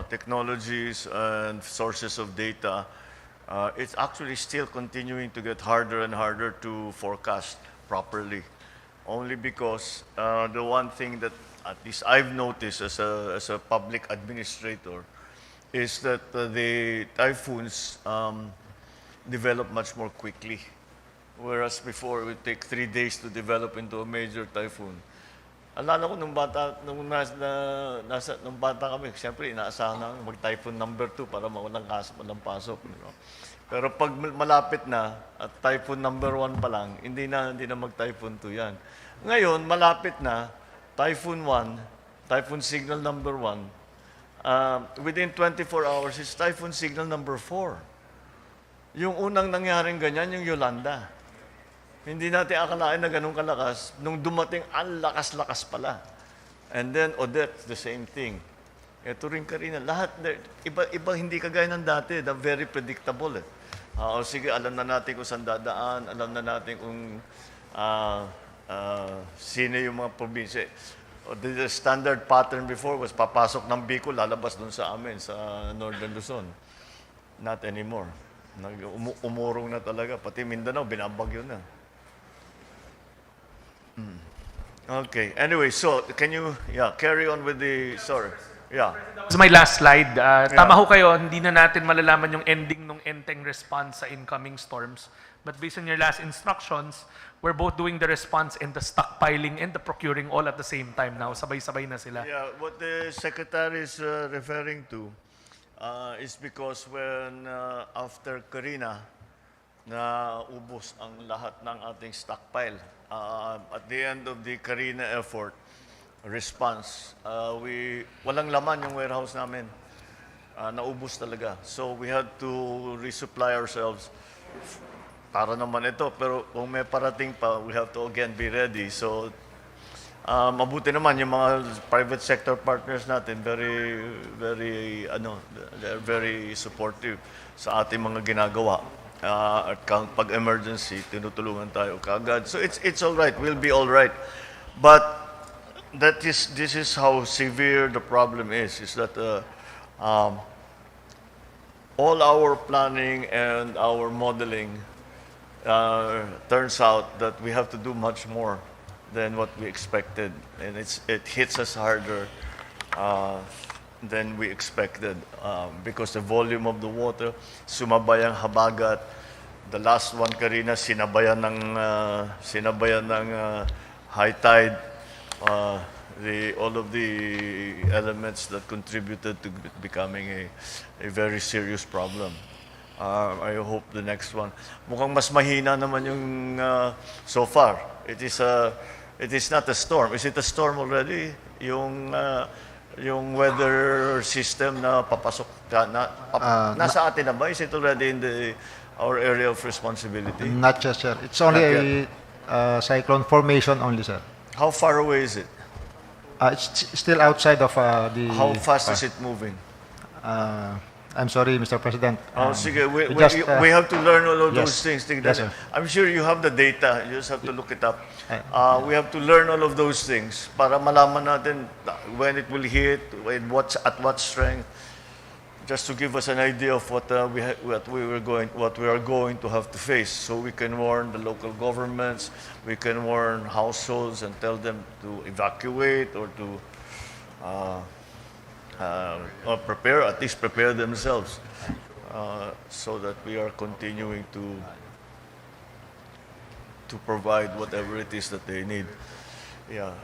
technologies and sources of data, it's actually still continuing to get harder and harder to forecast properly. Only because the one thing that at least I've noticed as a public administrator is that the typhoons develop much more quickly. Whereas before, it would take 3 days to develop into a major typhoon. Alala ko nung bata kami, siyempre inaasahan namin mag-typhoon number 2 para walang pasok. You know? Pero pag malapit na at typhoon number 1 pa lang, hindi na mag-typhoon 2 yan. Ngayon, malapit na, typhoon 1, typhoon signal number 1, within 24 hours, it's typhoon signal number 4. Yung unang nangyaring ganyan, yung Yolanda. Hindi natin akalain na ganun kalakas. Nung dumating, ang lakas-lakas pala. And then, Odette, the same thing. Ito rin Karina. Lahat, iba hindi kagaya ng dati. They're very predictable. O sige, alam na natin kung saan dadaan. Alam na natin kung sino yung mga probinsya. The standard pattern before was papasok ng Bicol, lalabas dun sa amin, sa Northern Luzon. Not anymore. Umurong na talaga. Pati Mindanao, binabagyo na. Okay. Anyway, so can you carry on with the sorry. Yeah. This is my last slide. Tama ho kayo, hindi na natin malalaman yung ending ng Enteng response sa incoming storms. But based on your last instructions, we're both doing the response and the stockpiling and the procuring all at the same time now. Sabay-sabay na sila. Yeah, what the Secretary is referring to is because when after Karina, na ubos ang lahat ng ating stockpile. At the end of the Karina effort, response, walang laman yung warehouse namin. Naubos talaga. So we had to resupply ourselves. Para naman ito, pero kung may parating pa, we have to again be ready. So mabuti naman yung mga private sector partners natin, they're very supportive sa ating mga ginagawa. At pag emergency, tinutulungan tayo kaagad. So it's all right. We'll be all right. But this is how severe the problem is that all our planning and our modeling turns out that we have to do much more than what we expected, and it hits us harder than we expected because the volume of the water, sumabay ang habagat. The last one, Karina, sinabayan ng high tide. All of the elements that contributed to becoming a very serious problem. I hope the next one. Mukhang mas mahina naman yung so far. It is not a storm. Is it a storm already? Yung weather system na papasok nasa atin na ba? Is it already in our area of responsibility? Not just, sir. It's only a cyclone formation only, sir. How far away is it? It's still outside of the... How fast is it moving? I'm sorry, Mr. President. Sige, just, we have to learn all of yes. those things. Yes, sir. I'm sure you have the data. You just have to look it up. We have to learn all of those things para malaman natin when it will hit, at what strength, just to give us an idea of what we are going to have to face, so we can warn the local governments, we can warn households and tell them to evacuate or to at least prepare themselves, so that we are continuing to provide whatever it is that they need. Yeah.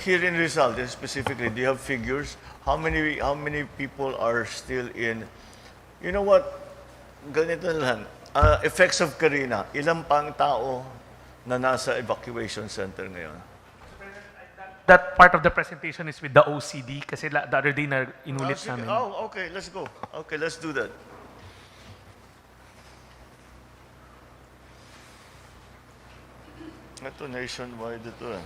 Here in Rizal, specifically, do you have figures? How many people are still in? You know what? Ganito lang. Effects of Karina. Ilang pang tao na nasa evacuation center ngayon? That part of the presentation is with the OCD kasi the other day na inulit namin. Oh, okay. Let's go. Okay, let's do that. Ito, nationwide ito eh.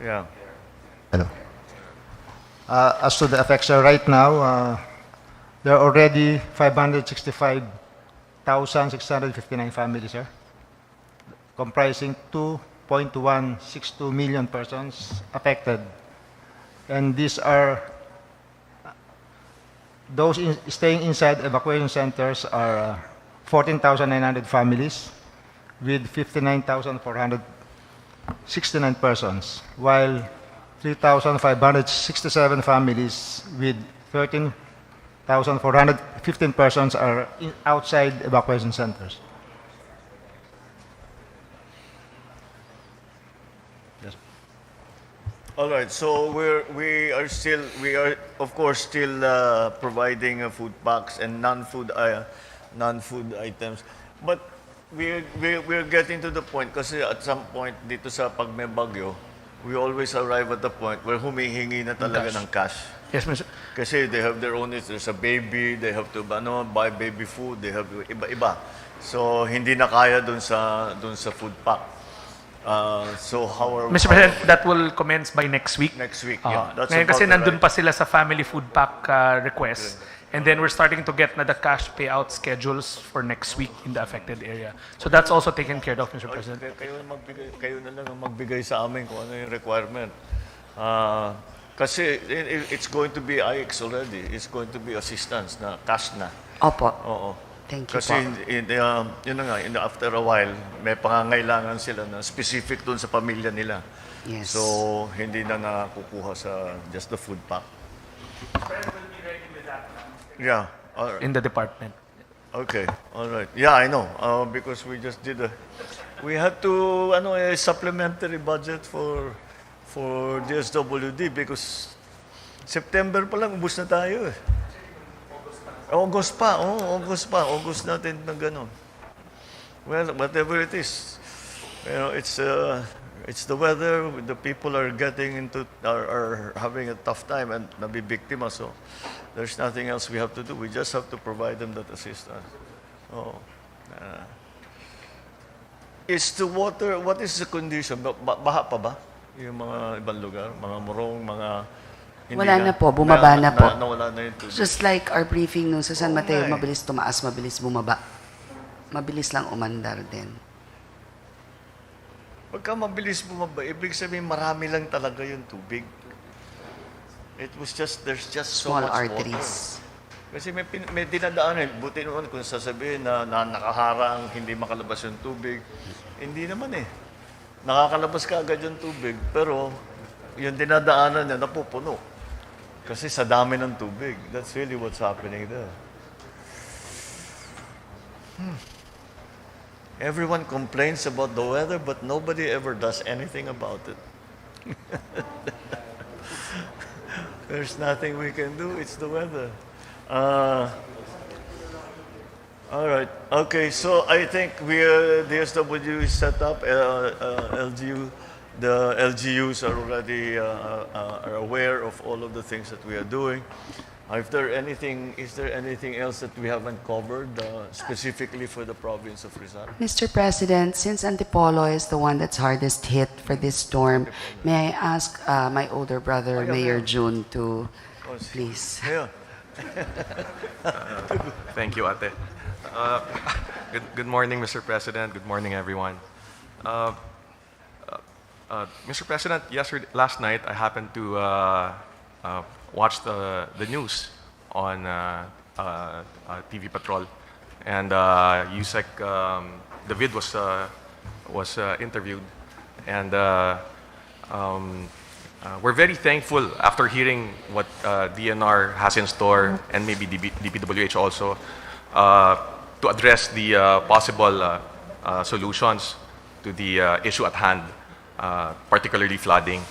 Yeah. Hello. As to the effects, sir, right now, there are already 565,659 families, sir, comprising 2.162 million persons affected. And these are, those staying inside evacuation centers are 14,900 families with 59,469 persons, while 3,567 families with 13,415 persons are outside evacuation centers. Yes. All right. So we are of course still providing food packs and non-food items, but we're getting to the point kasi at some point dito sa pag may bagyo, we always arrive at the point where humihingi na talaga ng cash. Yes, Mr. Kasi they have their own needs. There's a baby, they have to buy baby food, they have iba-iba. So hindi na kaya dun sa food pack. So how are Mr. President, that will commence by next week. Next week, yeah. That's Ngayon kasi about nandun right. pa sila sa family food pack request. And then we're starting to get na the cash payout schedules for next week in the affected area. So that's also taken care of, Mr. President. Kayo na lang ang magbigay sa amin kung ano yung requirement. Kasi it's going to be IX already. It's going to be assistance na cash na. Opo. Oo. Thank you Kasi po. yun na nga, after a while, may pangangailangan sila na specific dun sa pamilya nila. Yes. So, hindi na nakukuha sa just the food pack. Yeah. In the department. Okay. All right. Yeah, I know. Because we just did we had to a supplementary budget for DSWD because September pa lang ubos na tayo eh. August pa. August natin na gano'n. Well, whatever it is. It's the weather, the people are are having a tough time and nabibiktima, so there's nothing else we have to do. We just have to provide them that assistance. Is the water, what is the condition? Baha pa ba? Yung mga ibang lugar, mga Morong, mga... Wala na po, bumaba na po. Nawala na yung tubig. Just like our briefing nung sa San Mateo, nga eh. mabilis tumaas, mabilis bumaba. Mabilis lang umandar din. Pagka mabilis bumaba, ibig sabihin marami lang talaga yung tubig. There's just so Small much arteries. water. Kasi may dinadaanan. Buti naman kung sasabihin na nakaharang, hindi makalabas yung tubig. Hindi naman eh. Nakakalabas ka agad yung tubig, pero yung dinadaanan niya napupuno. Kasi sa dami ng tubig. That's really what's happening there. Everyone complains about the weather, but nobody ever does anything about it. There's nothing we can do. It's the weather. All right. Okay. So I think the SW is set up. LGU, the LGUs are already are aware of all of the things that we are doing. Is there anything else that we haven't covered specifically for the province of Rizal? Mr. President, since Antipolo is the one that's hardest hit for this storm, may I ask my older brother, Mayor June, to please. Yeah. Thank you, Ate. Good morning, Mr. President. Good morning, everyone. Mr. President, last night I happened to watch the news on TV Patrol, and Yusek David was interviewed, and we're very thankful after hearing what DNR has in store, and maybe DPWH also, to address the possible solutions to the issue at hand, particularly flooding.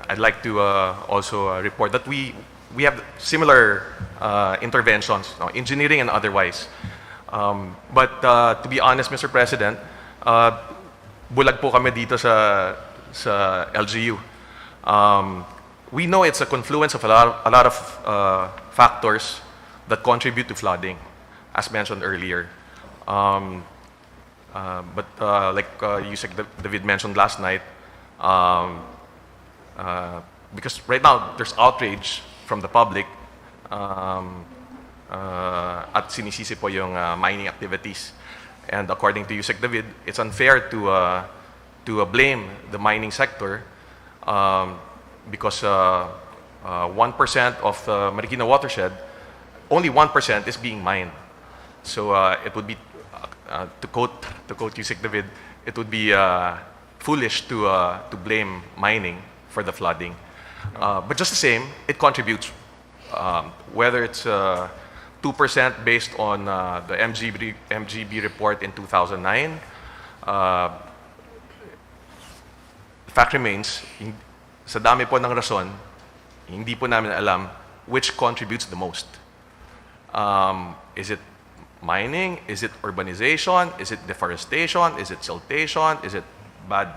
I'd like to also report that we have similar interventions, engineering and otherwise. But to be honest, Mr. President, bulag po kami dito sa LGU. We know it's a confluence of a lot of factors that contribute to flooding, as mentioned earlier. But like Yusek David mentioned last night, because right now there's outrage from the public at sinisisi po yung mining activities. And according to Yusek David, it's unfair to blame the mining sector because 1% of the Marikina watershed, only 1% is being mined. So it would be, to quote Yusek David, it would be foolish to blame mining for the flooding. But just the same, it contributes. Whether it's 2% based on the MGB report in 2009, the fact remains, sa dami po ng rason, hindi po namin alam which contributes the most. Is it mining? Is it urbanization? Is it deforestation? Is it siltation? Is it bad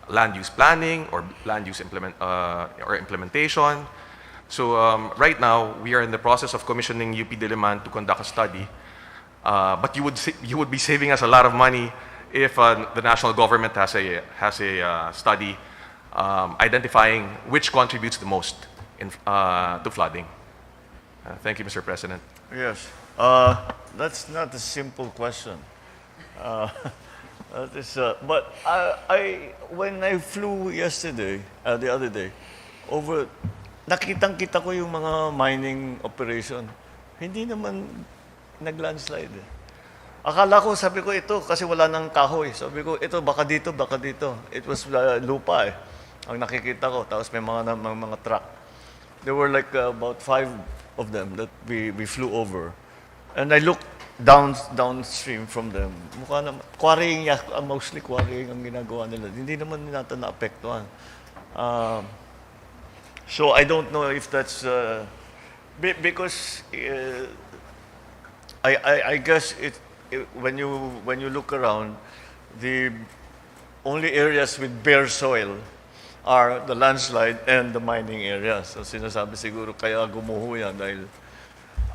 land use planning or land use implementation? So right now, we are in the process of commissioning UP Diliman to conduct a study. But you would be saving us a lot of money if the national government has a study identifying which contributes the most to flooding. Thank you, Mr. President. Yes. That's not a simple question. But when I flew yesterday, the other day, nakitang-kita ko yung mga mining operation. Hindi naman nag-landslide eh. Akala ko, sabi ko ito, kasi wala nang kahoy. Sabi ko, ito, baka dito, baka dito. It was lupa eh. Ang nakikita ko, tapos may mga truck. There were like about 5 of them that we flew over. And I looked downstream from them. Mukha naman, quarrying, mostly quarrying ang ginagawa nila. Hindi naman nata naapektuhan. So I don't know if that's because I guess when you look around, the only areas with bare soil are the landslide and the mining areas. So sinasabi siguro kaya gumuho yan dahil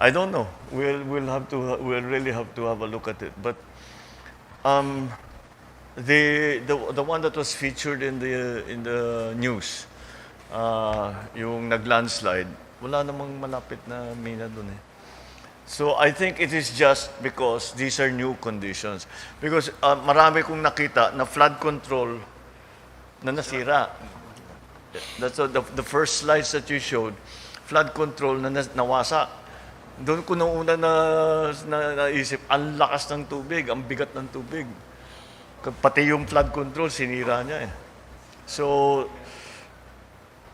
I don't know. We'll really have to have a look at it. But the one that was featured in the news, yung nag-landslide, wala namang malapit na mina doon eh. So I think it is just because these are new conditions. Because marami kong nakita na flood control na nasira. That's the first slides that you showed, flood control na nawasa. Doon ko nung una naisip, ang lakas ng tubig, ang bigat ng tubig. Pati yung flood control, sinira niya eh. So,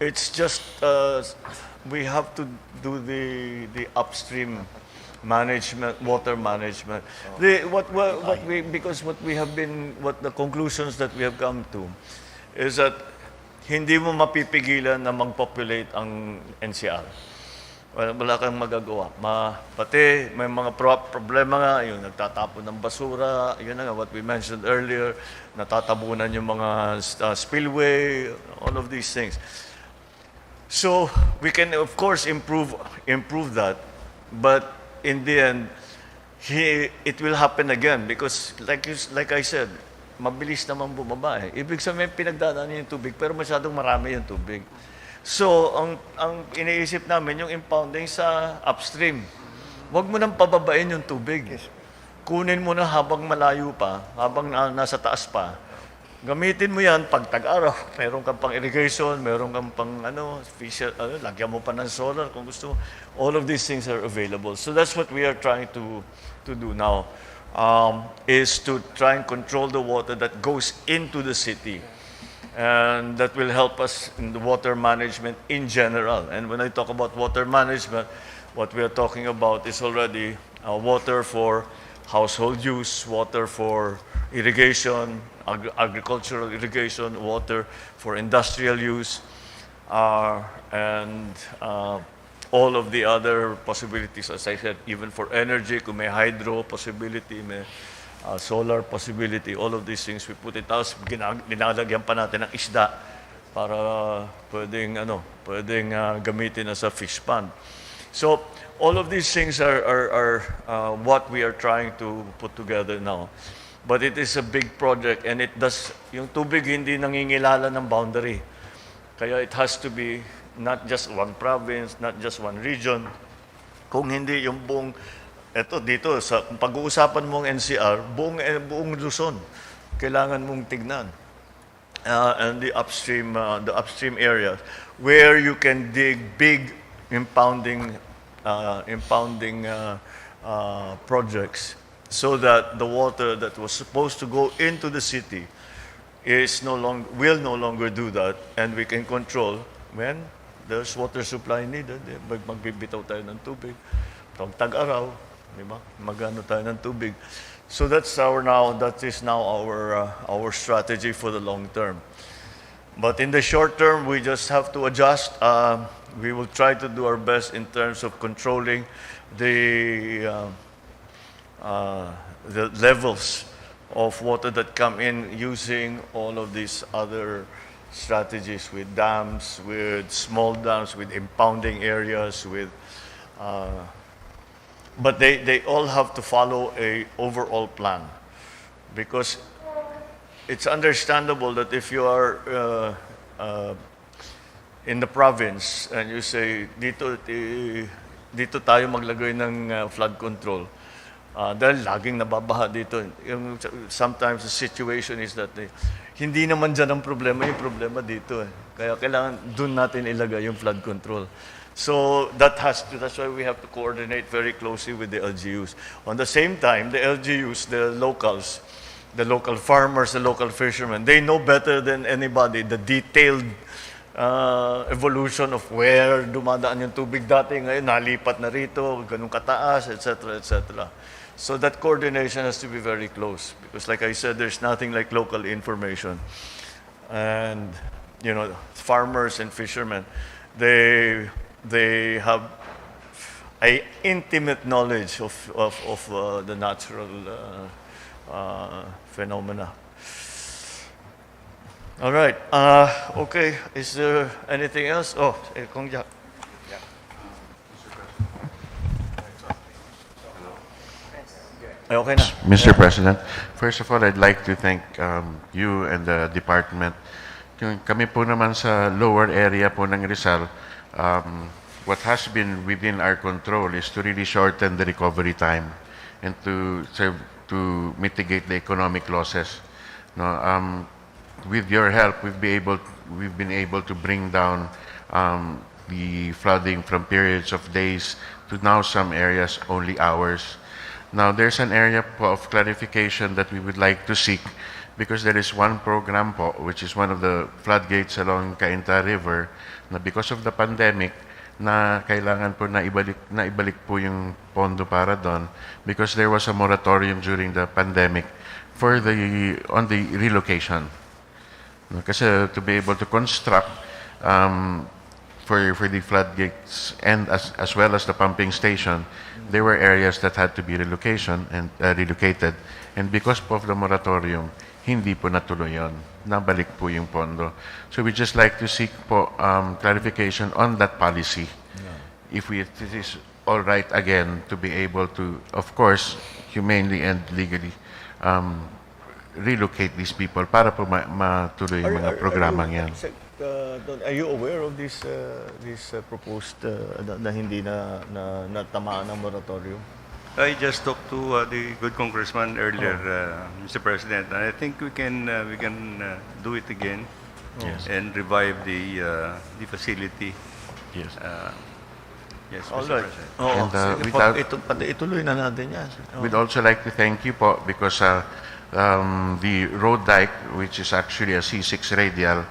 it's just, we have to do the upstream management, water management. Because what the conclusions that we have come to is that hindi mo mapipigilan na mag-populate ang NCR. Wala kang magagawa. Pati may mga problema nga, yung nagtatapon ng basura, yun na nga, what we mentioned earlier, natatabunan yung mga spillway, all of these things. So, we can of course improve that, but in the end, it will happen again because like I said, mabilis naman bumaba eh. Ibig sabihin, pinagdadaan yung tubig, pero masyadong marami yung tubig. So, ang iniisip namin, yung impounding sa upstream. Huwag mo nang pababain yung tubig. Kunin mo na habang malayo pa, habang nasa taas pa. Gamitin mo yan pag tag-araw. Meron kang pang irrigation, meron kang pang lagyan mo pa ng solar kung gusto mo. All of these things are available. So that's what we are trying to do now, is to try and control the water that goes into the city. And that will help us in the water management in general. And when I talk about water management, what we are talking about is already water for household use, water for irrigation, agricultural irrigation, water for industrial use, and all of the other possibilities, as I said, even for energy, kung may hydro possibility, may solar possibility, all of these things we put it out. Dinalagyan pa natin ng isda para pwedeng gamitin as a fish pond. So all of these things are what we are trying to put together now. But it is a big project and yung tubig hindi nangingilala ng boundary. Kaya it has to be not just one province, not just one region. Kung hindi yung buong dito, kung pag-uusapan mong NCR, buong Luzon, kailangan mong tignan. And the upstream areas, where you can dig big impounding projects, so that the water that was supposed to go into the city will no longer do that, and we can control when there's water supply needed. Magbibitaw tayo ng tubig. Pag tag-araw, diba? Magano tayo ng tubig. So that is now our strategy for the long term. But in the short term, we just have to adjust. We will try to do our best in terms of controlling the levels of water that come in using all of these other strategies with dams, with small dams, with impounding areas, but they all have to follow a overall plan, because it's understandable that if you are in the province and you say dito tayo maglagay ng flood control, dahil laging nababaha dito. Sometimes the situation is that hindi naman dyan ang problema, yung problema dito. Kaya kailangan doon natin ilagay yung flood control. So that's why we have to coordinate very closely with the LGUs. On the same time, the LGUs, the locals, the local farmers, the local fishermen, they know better than anybody the detailed evolution of where dumadaan yung tubig dati, ngayon nalipat na rito, ganun kataas, etc., etc. So that coordination has to be very close, because like I said, there's nothing like local information. And farmers and fishermen, they have an intimate knowledge of the natural phenomena. All right. Okay. Is there anything else? Oh, Kong Jack. Okay na. Mr. President, first of all, I'd like to thank you and the department. Kami po naman sa lower area po ng Rizal, what has been within our control is to really shorten the recovery time and to serve to mitigate the economic losses. No, with your help, we've been able to bring down the flooding from periods of days to now some areas only hours. Now, there's an area po of clarification that we would like to seek because there is one program po, which is one of the floodgates along Cainta River, na because of the pandemic, na kailangan po na ibalik po yung pondo para doon because there was a moratorium during the pandemic on the relocation. Kasi to be able to construct for the floodgates and as well as the pumping station, there were areas that had to be relocated. And because po of the moratorium, hindi po natuloy yun. Nabalik po yung pondo. So we just like to seek po clarification on that policy. If it is all right again to be able to, of course, humanely and legally relocate these people para po matuloy yung mga programang yan. Are you aware of this proposed na hindi na tamaan ng moratorium? I just talked to the good congressman earlier, Mr. President, and I think we can do it again and revive the facility. Yes. Yes, All Mr. right. President. Ituloy na natin yan. We'd also like to thank you po because the road dike, which is actually a C6 radial,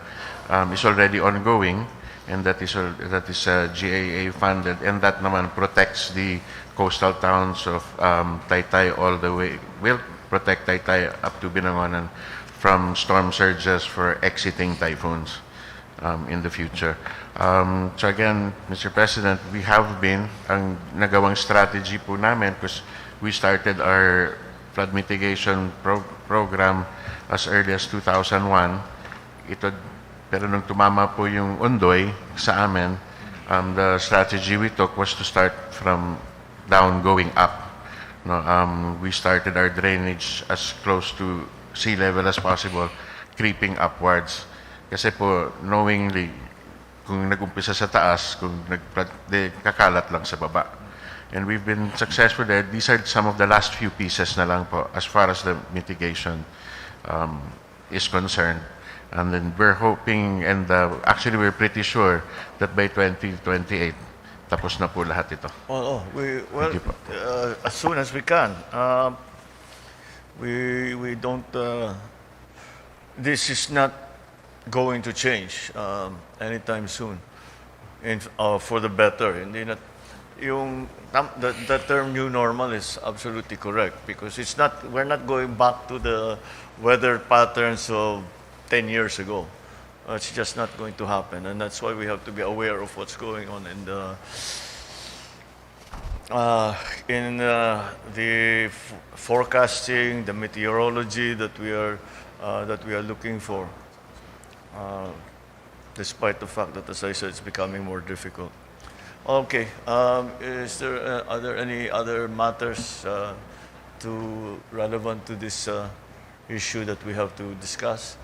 is already ongoing, and that is GAA funded, and that naman protects the coastal towns of Taytay all the way, will protect Taytay up to Binangonan from storm surges for exiting typhoons in the future. So again, Mr. President, we have been, ang nagawang strategy po namin, because we started our flood mitigation program as early as 2001. Pero nung tumama po yung undoy sa amin, the strategy we took was to start from down going up. No, we started our drainage as close to sea level as possible, creeping upwards. Kasi po, knowingly, kung nag-umpisa sa taas, kung kakalat lang sa baba. And we've been successful there. These are some of the last few pieces na lang po as far as the mitigation is concerned. And then we're hoping, and actually we're pretty sure that by 2028, tapos na po lahat ito. As soon as we can. We don't. This is not going to change anytime soon, for the better. Hindi na, the term new normal is absolutely correct because it's not. We're not going back to the weather patterns of 10 years ago. It's just not going to happen, and that's why we have to be aware of what's going on in the forecasting, the meteorology that we are looking for. Despite the fact that, as I said, it's becoming more difficult. Okay, are there any other matters relevant to this issue that we have to discuss?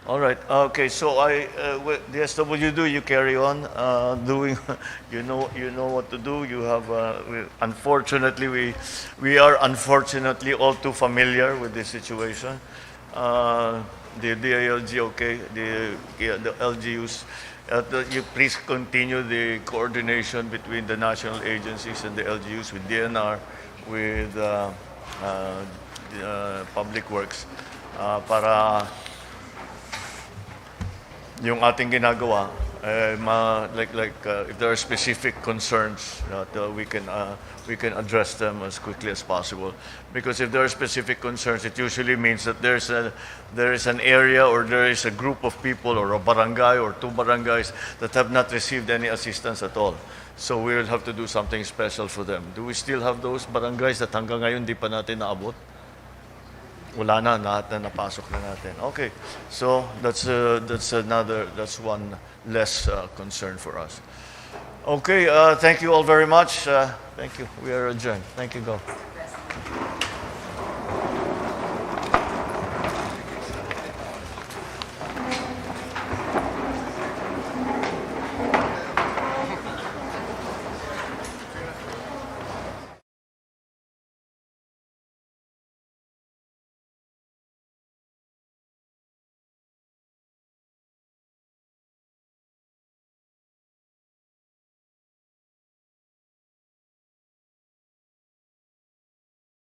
All right. Okay. So the SWD, you carry on doing. You know what to do. You have. Unfortunately, we are unfortunately all too familiar with this situation. The DILG, okay. The LGUs. You please continue the coordination between the national agencies and the LGUs with DENR, with Public Works, para yung ating ginagawa, if there are specific concerns, that we can address them as quickly as possible. Because if there are specific concerns, it usually means that there is an area or there is a group of people or a barangay or two barangays that have not received any assistance at all. So we will have to do something special for them. Do we still have those barangays that hanggang ngayon di pa natin naabot? Wala na, lahat na napasok na natin. Okay, so that's one less concern for us. Okay, thank you all very much. Thank you. We are adjourned. Thank you, Go.